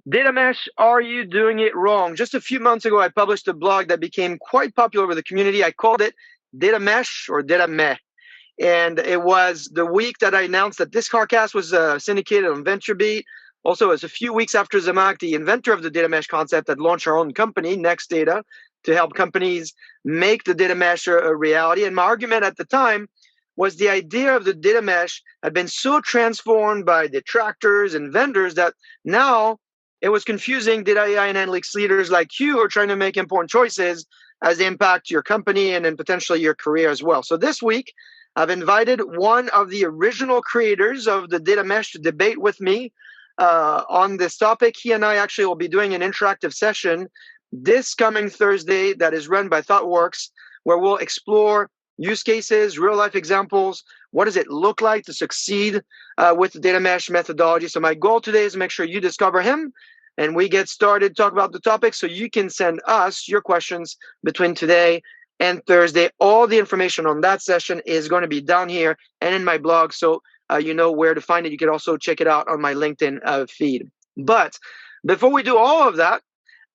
Data mesh, are you doing it wrong? Just a few months ago, I published a blog that became quite popular with the community. I called it Data Mesh or Data Meh. And it was the week that I announced that this CarCast was syndicated on VentureBeat. Also, it was a few weeks after Zhamak, the inventor of the data mesh concept, had launched our own company, Next Data, to help companies make the data mesh a reality. And my argument at the time was the idea of the data mesh had been so transformed by detractors and vendors that now it was confusing data AI and analytics leaders like you who are trying to make important choices as they impact your company and then potentially your career as well. So this week, I've invited one of the original creators of the data mesh to debate with me on this topic. He and I actually will be doing an interactive session this coming Thursday that is run by ThoughtWorks, where we'll explore use cases, real life examples. What does it look like to succeed with the data mesh methodology? So my goal today is to make sure you discover him and we get started to talk about the topic, so you can send us your questions between today and Thursday. All the information on that session is going to be down here and in my blog, so you know where to find it. You can also check it out on my LinkedIn feed. But before we do all of that,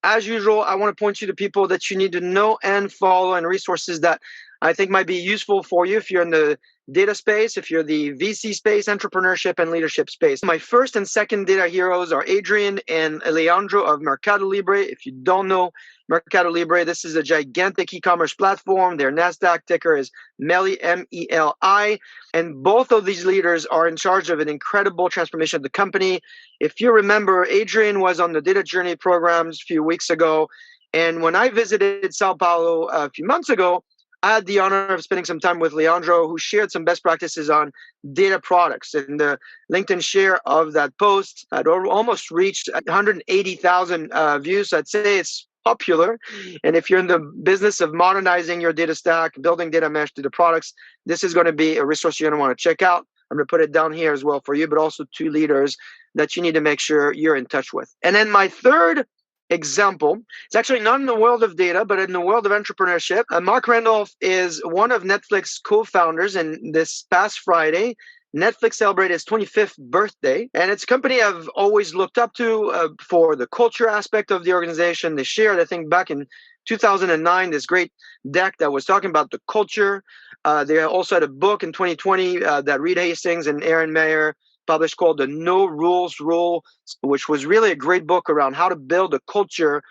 as usual, I want to point you to people that you need to know and follow, and resources that I think might be useful for you if you're in the data space, if you're the VC space, entrepreneurship, and leadership space. My first and second data heroes are Adrian and Leandro of Mercado Libre. If you don't know Mercado Libre, this is a gigantic e-commerce platform. Their NASDAQ ticker is MELI, M-E-L-I. And both of these leaders are in charge of an incredible transformation of the company. If you remember, Adrian was on the Data Journey programs a few weeks ago. And when I visited Sao Paulo a few months ago, I had the honor of spending some time with Leandro, who shared some best practices on data products. And the LinkedIn share of that post had almost reached 180,000 views. So I'd say it's popular. And if you're in the business of modernizing your data stack, building data mesh data products, this is going to be a resource you're going to want to check out. I'm going to put it down here as well for you, but also two leaders that you need to make sure you're in touch with. And then my third example, it's actually not in the world of data, but in the world of entrepreneurship. Mark Randolph is one of Netflix co-founders, and this past Friday, Netflix celebrated its 25th birthday, and it's a company I've always looked up to for the culture aspect of the organization. They shared, I think, back in 2009, this great deck that was talking about the culture. They also had a book in 2020 that Reed Hastings and Aaron Mayer published called The No Rules Rule, which was really a great book around how to build a culture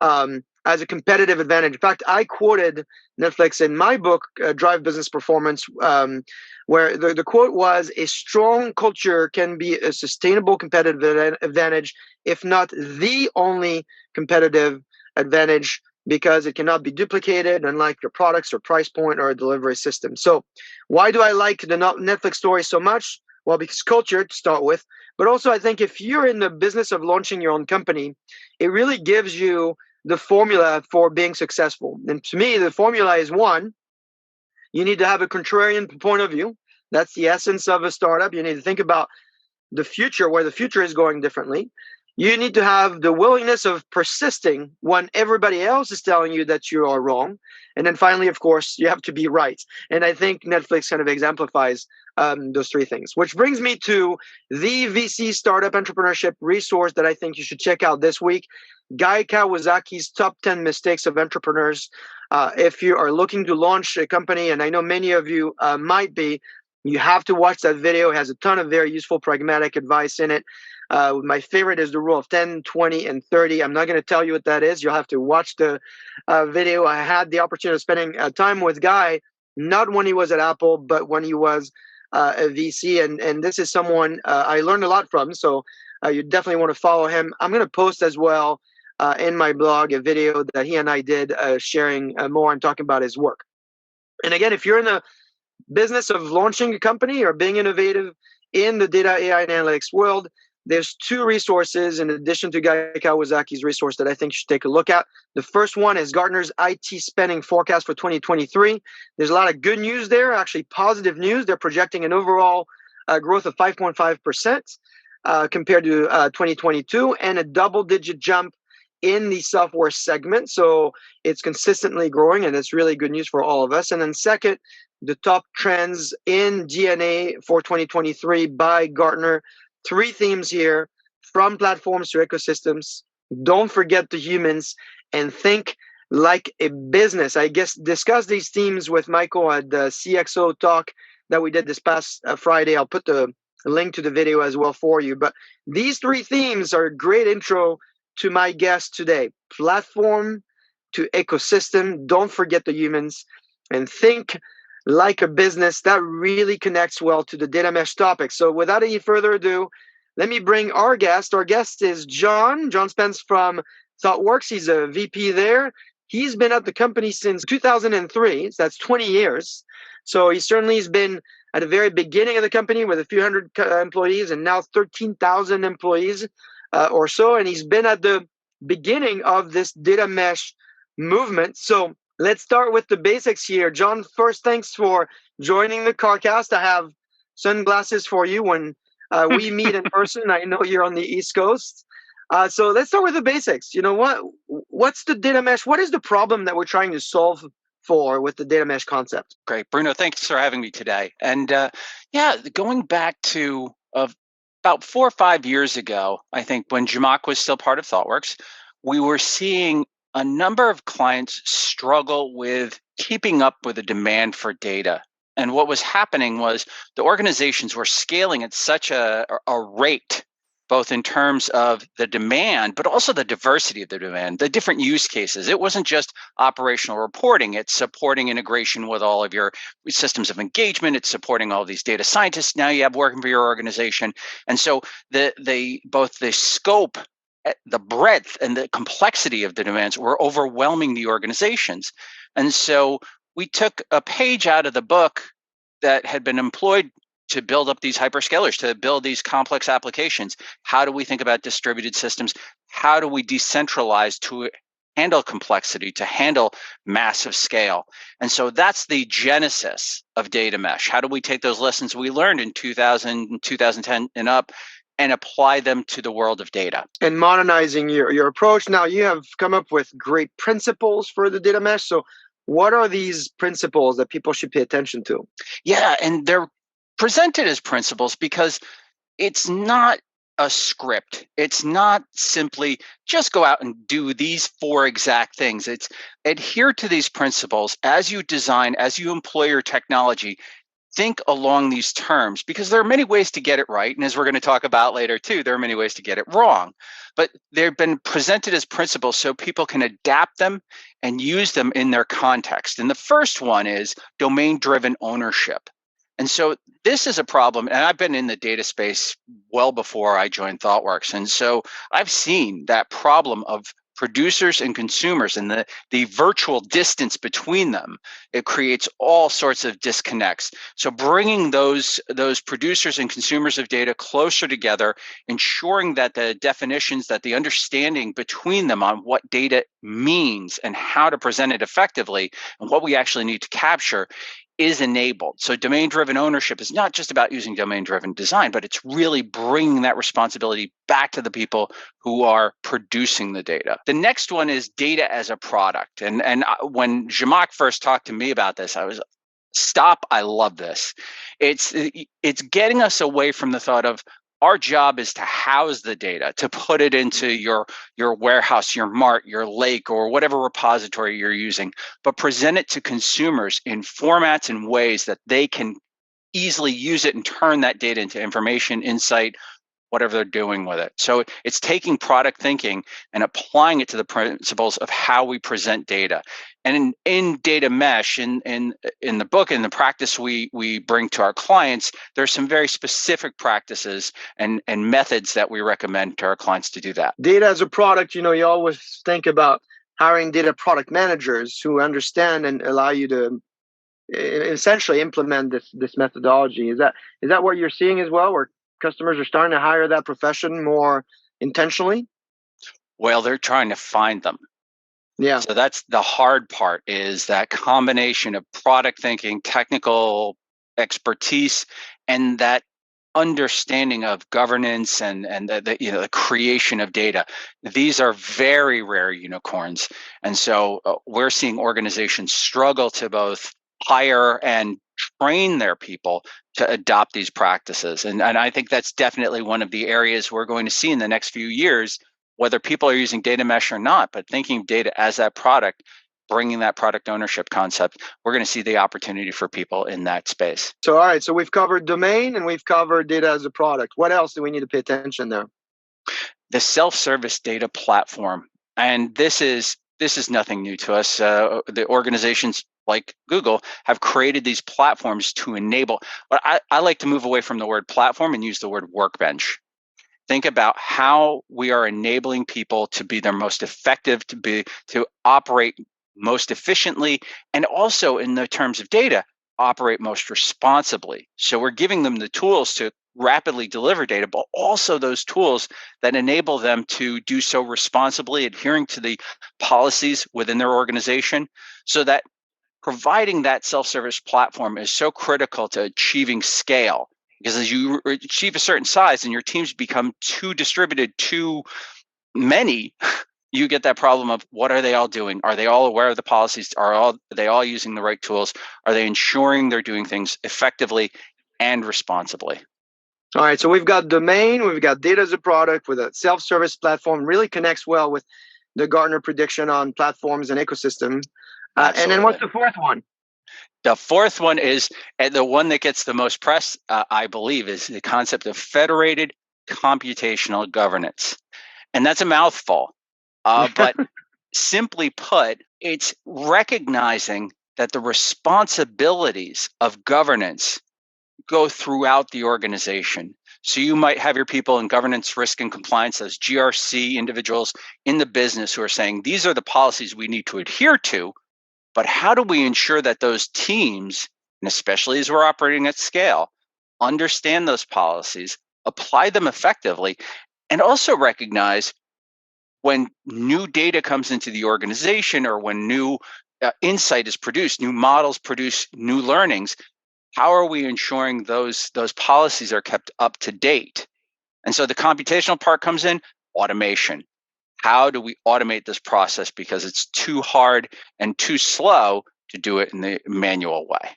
as a competitive advantage. In fact, I quoted Netflix in my book, Drive Business Performance, where the quote was, "A strong culture can be a sustainable competitive advantage, if not the only competitive advantage, because it cannot be duplicated, unlike your products or price point or a delivery system." So why do I like the Netflix story so much? Well, because culture to start with, but also I think if you're in the business of launching your own company, it really gives you the formula for being successful. And to me, the formula is one, you need to have a contrarian point of view. That's the essence of a startup. You need to think about the future, where the future is going differently. You need to have the willingness of persisting when everybody else is telling you that you are wrong. And then finally, of course, you have to be right. And I think Netflix kind of exemplifies those three things, which brings me to the VC startup entrepreneurship resource that I think you should check out this week, Guy Kawasaki's Top 10 Mistakes of Entrepreneurs. If you are looking to launch a company, and I know many of you might be, you have to watch that video. It has a ton of very useful, pragmatic advice in it. My favorite is the rule of 10, 20, and 30. I'm not going to tell you what that is. You'll have to watch the video. I had the opportunity of spending time with Guy, not when he was at Apple, but when he was a VC. And this is someone I learned a lot from. So you definitely want to follow him. I'm going to post as well in my blog a video that he and I did sharing more and talking about his work. And again, if you're in the business of launching a company or being innovative in the data, AI, and analytics world, there's two resources in addition to Guy Kawasaki's resource that I think you should take a look at. The first one is Gartner's IT spending forecast for 2023. There's a lot of good news there, actually positive news. They're projecting an overall growth of 5.5% compared to 2022, and a double-digit jump in the software segment. So it's consistently growing, and it's really good news for all of us. And then second, the top trends in DNA for 2023 by Gartner. Three themes here. from platforms to ecosystems. Don't forget the humans and think like a business. I guess discuss these themes with Michael at the CXO talk that we did this past Friday. I'll put the link to the video as well for you. But these three themes are a great intro to my guest today. Platform to ecosystem. Don't forget the humans and think like a business. That really connects well to the data mesh topic. So without any further ado, let me bring our guest. Our guest is John Spence from ThoughtWorks. He's a VP there. He's been at the company since 2003. So that's 20 years. So he certainly has been at the very beginning of the company with a few hundred employees and now 13,000 employees or so. And he's been at the beginning of this data mesh movement. So let's start with the basics here. John, first, thanks for joining the CarCast. I have sunglasses for you when we meet in person. I know you're on the East Coast. So let's start with the basics. You know, what's the data mesh? What is the problem that we're trying to solve for with the data mesh concept? Great, Bruno. Thanks for having me today. And going back to about 4 or 5 years ago, I think when Jamak was still part of ThoughtWorks, we were seeing a number of clients struggle with keeping up with the demand for data. And what was happening was the organizations were scaling at such a rate, both in terms of the demand, but also the diversity of the demand, the different use cases. It wasn't just operational reporting. It's supporting integration with all of your systems of engagement. It's supporting all these data scientists now you have working for your organization. And so both the scope, the breadth, and the complexity of the demands were overwhelming the organizations. And so we took a page out of the book that had been employed to build up these hyperscalers, to build these complex applications. How do we think about distributed systems? How do we decentralize to handle complexity, to handle massive scale? And so that's the genesis of data mesh. How do we take those lessons we learned in 2000, 2010 and up and apply them to the world of data? And modernizing your approach. Now, you have come up with great principles for the data mesh. So what are these principles that people should pay attention to? Yeah, and they're presented as principles because it's not a script. It's not simply just go out and do these 4 exact things. It's adhere to these principles as you design, as you employ your technology. Think along these terms, because there are many ways to get it right. And as we're going to talk about later too, there are many ways to get it wrong. But they've been presented as principles so people can adapt them and use them in their context. And the first one is domain-driven ownership. And so this is a problem, and I've been in the data space well before I joined ThoughtWorks. And so I've seen that problem of producers and consumers and the virtual distance between them. It creates all sorts of disconnects. So bringing those producers and consumers of data closer together, ensuring that the definitions, that the understanding between them on what data means and how to present it effectively and what we actually need to capture is enabled. So domain-driven ownership is not just about using domain-driven design, but it's really bringing that responsibility back to the people who are producing the data. The next one is data as a product. And when Jamak first talked to me about this, I was, stop, I love this. It's getting us away from the thought of our job is to house the data, to put it into your warehouse, your mart, your lake, or whatever repository you're using, but present it to consumers in formats and ways that they can easily use it and turn that data into information, insight, whatever they're doing with it. So it's taking product thinking and applying it to the principles of how we present data. And in data mesh, in the book, in the practice we bring to our clients, there's some very specific practices and methods that we recommend to our clients to do that. Data as a product, you always think about hiring data product managers who understand and allow you to essentially implement this methodology. Is that what you're seeing as well, where customers are starting to hire that profession more intentionally? Well, they're trying to find them. Yeah. So that's the hard part, is that combination of product thinking, technical expertise, and that understanding of governance and the creation of data. These are very rare unicorns. And so we're seeing organizations struggle to both hire and train their people to adopt these practices. And I think that's definitely one of the areas we're going to see in the next few years, whether people are using data mesh or not, but thinking of data as that product, bringing that product ownership concept, we're going to see the opportunity for people in that space. So, all right. So we've covered domain and we've covered data as a product. What else do we need to pay attention there? The self-service data platform. And this is nothing new to us. The organizations like Google have created these platforms to enable, but I like to move away from the word platform and use the word workbench. Think about how we are enabling people to be their most effective, to operate most efficiently, and also in the terms of data, operate most responsibly. So we're giving them the tools to rapidly deliver data, but also those tools that enable them to do so responsibly, adhering to the policies within their organization, so that providing that self-service platform is so critical to achieving scale. Because as you achieve a certain size and your teams become too distributed, too many, you get that problem of what are they all doing? Are they all aware of the policies? Are they all using the right tools? Are they ensuring they're doing things effectively and responsibly? All right, so we've got domain, we've got data as a product with a self-service platform, really connects well with the Gartner prediction on platforms and ecosystem. And then what's the fourth one? The fourth one is, and the one that gets the most press, I believe, is the concept of federated computational governance. And that's a mouthful. But simply put, it's recognizing that the responsibilities of governance go throughout the organization. So you might have your people in governance, risk, and compliance, those GRC individuals in the business who are saying, these are the policies we need to adhere to, but how do we ensure that those teams, and especially as we're operating at scale, understand those policies, apply them effectively, and also recognize when new data comes into the organization or when new insight is produced, new models produce new learnings, how are we ensuring those policies are kept up to date? And so the computational part comes in, automation. How do we automate this process because it's too hard and too slow to do it in the manual way?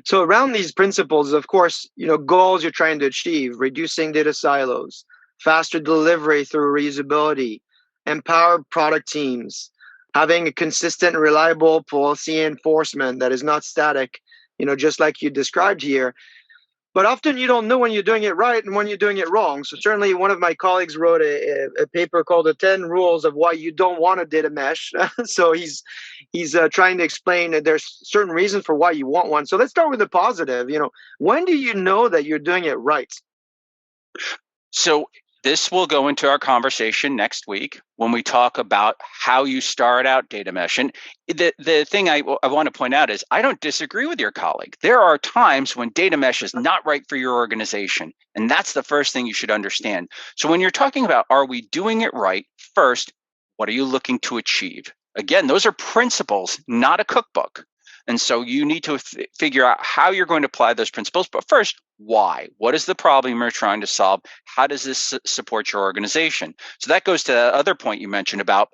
So around these principles, of course, goals you're trying to achieve, reducing data silos, faster delivery through reusability, empower product teams, having a consistent, reliable policy enforcement that is not static, just like you described here. But often you don't know when you're doing it right and when you're doing it wrong. So certainly one of my colleagues wrote a paper called the 10 rules of why you don't want a data mesh. So he's trying to explain that there's certain reasons for why you want one. So let's start with the positive. When do you know that you're doing it right? So this will go into our conversation next week when we talk about how you start out data mesh. And the thing I want to point out is I don't disagree with your colleague. There are times when data mesh is not right for your organization. And that's the first thing you should understand. So when you're talking about are we doing it right, first, what are you looking to achieve? Again, those are principles, not a cookbook. And so you need to figure out how you're going to apply those principles. But first, why? What is the problem you're trying to solve? How does this support your organization? So that goes to the other point you mentioned about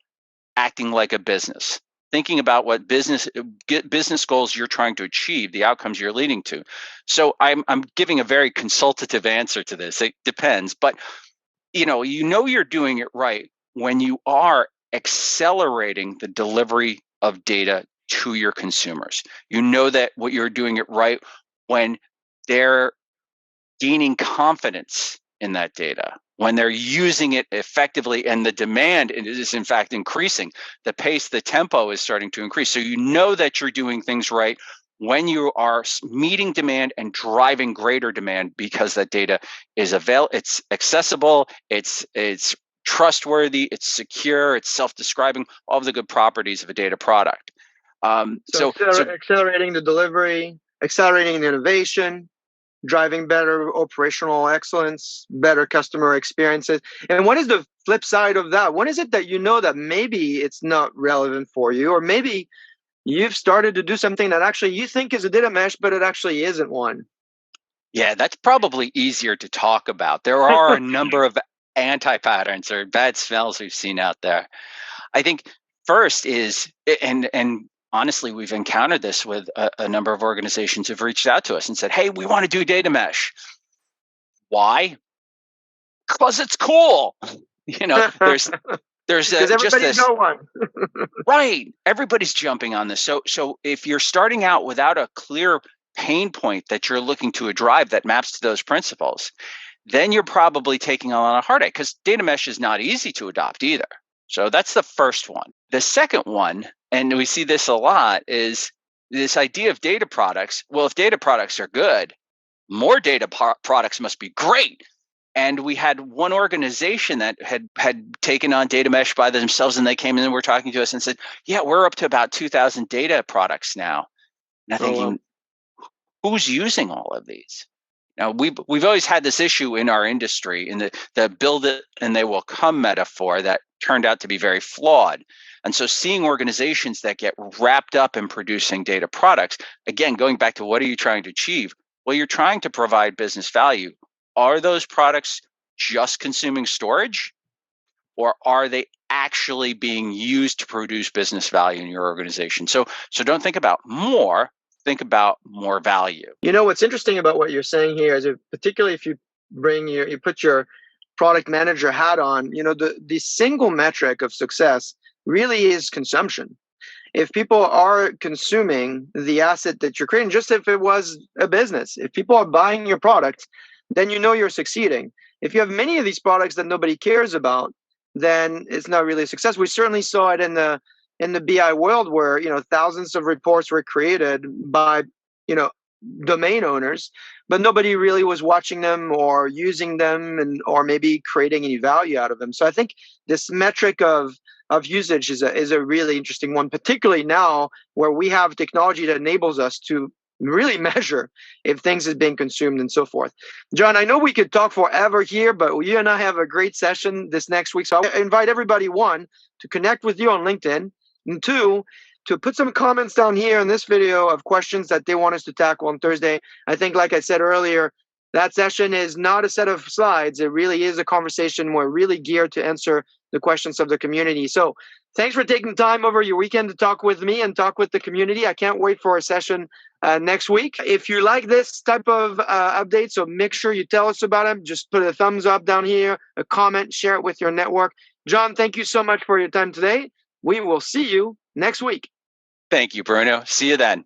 acting like a business, thinking about what business goals you're trying to achieve, the outcomes you're leading to. So I'm giving a very consultative answer to this. It depends. But you're doing it right when you are accelerating the delivery of data to your consumers. You know that what you're doing it right when they're gaining confidence in that data, when they're using it effectively and the demand is in fact increasing, the pace, the tempo is starting to increase. So you know that you're doing things right when you are meeting demand and driving greater demand because that data is it's accessible, it's trustworthy, it's secure, it's self-describing, all of the good properties of a data product. So accelerating the delivery, accelerating the innovation, driving better operational excellence, better customer experiences. And what is the flip side of that? When is it that you know that maybe it's not relevant for you, or maybe you've started to do something that actually you think is a data mesh, but it actually isn't one? Yeah, that's probably easier to talk about. There are a number of anti-patterns or bad smells we've seen out there. I think first is, and honestly, we've encountered this with a number of organizations who've reached out to us and said, hey, we want to do data mesh. Why? Because it's cool. There's Because just everybody's this. got one. Right. Everybody's jumping on this. So if you're starting out without a clear pain point that you're looking to drive that maps to those principles, then you're probably taking on a heartache, because data mesh is not easy to adopt either. So that's the first one. The second one, and we see this a lot, is this idea of data products. Well, if data products are good, more data products must be great. And we had one organization that had taken on data mesh by themselves, and they came in and were talking to us and said, yeah, we're up to about 2,000 data products now. And I'm thinking, who's using all of these? Now, we've always had this issue in our industry, in the build it and they will come metaphor that turned out to be very flawed. And so seeing organizations that get wrapped up in producing data products, again, going back to what are you trying to achieve? Well, you're trying to provide business value. Are those products just consuming storage, or are they actually being used to produce business value in your organization? So don't think about more, think about more value. What's interesting about what you're saying here is, particularly if you put your product manager hat on, the single metric of success really is consumption. If people are consuming the asset that you're creating, just if it was a business, if people are buying your product, then you're succeeding. If you have many of these products that nobody cares about, then it's not really a success. We certainly saw it in the BI world, where thousands of reports were created by domain owners, but nobody really was watching them or using them, or maybe creating any value out of them. So I think this metric of usage is a really interesting one, particularly now where we have technology that enables us to really measure if things is being consumed and so forth. John, I know we could talk forever here, but you and I have a great session this next week. So I invite everybody, one, to connect with you on LinkedIn, and two, to put some comments down here in this video of questions that they want us to tackle on Thursday. I think, like I said earlier, that session is not a set of slides. It really is a conversation. We're really geared to answer the questions of the community. So thanks for taking time over your weekend to talk with me and talk with the community. I can't wait for a session next week. If you like this type of update, so make sure you tell us about them. Just put a thumbs up down here, a comment, share it with your network. John, thank you so much for your time today. We will see you next week. Thank you, Bruno. See you then.